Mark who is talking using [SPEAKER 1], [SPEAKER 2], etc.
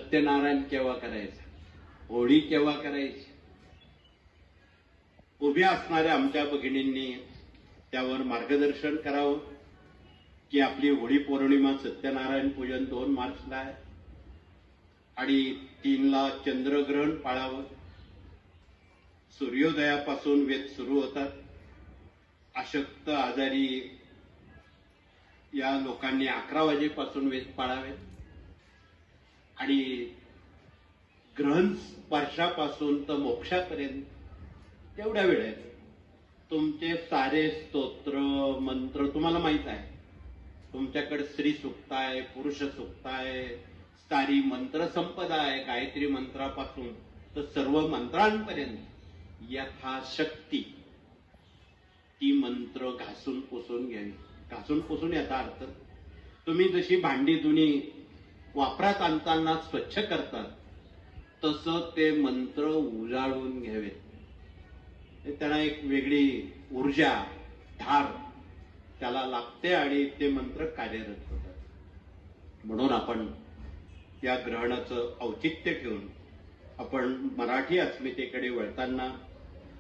[SPEAKER 1] सत्यनारायण केव्हा करायचं, होळी केव्हा करायची, उभ्या असणाऱ्या आमच्या भगिनींनी त्यावर मार्गदर्शन करावं की आपली होळी पौर्णिमा सत्यनारायण पूजन 2 मार्चला आहे आणि 3ला चंद्रग्रहण पाळावं. सूर्योदयापासून वेध सुरू होतात. अशक्त आजारी या लोकांनी 11 वाजेपासून वेध पाळावेत आणि ग्रहण स्पर्शापासून तर मोक्षापर्यंत तेवढ्या वेळेत तुमचे सारे स्तोत्र मंत्र तुम्हाला माहित आहे. तुमच्याकडे स्त्री सुक्त आहे, पुरुष सुक्त आहे, सारी मंत्र संपदा आहे, गायत्री मंत्रापासून तर सर्व मंत्रांपर्यंत यथाशक्ती ती मंत्र घासून पुसून घ्यावी. घासून पुसून याचा अर्थ तुम्ही जशी भांडी धुणी वापरात आणताना स्वच्छ करतात तसं ते मंत्र उजाळून घ्यावेत. त्यांना एक वेगळी ऊर्जा धार त्याला लागते आणि ते मंत्र कार्यरत होतात. म्हणून आपण या ग्रहणाचं औचित्य ठेवून आपण मराठी अस्मितेकडे वळताना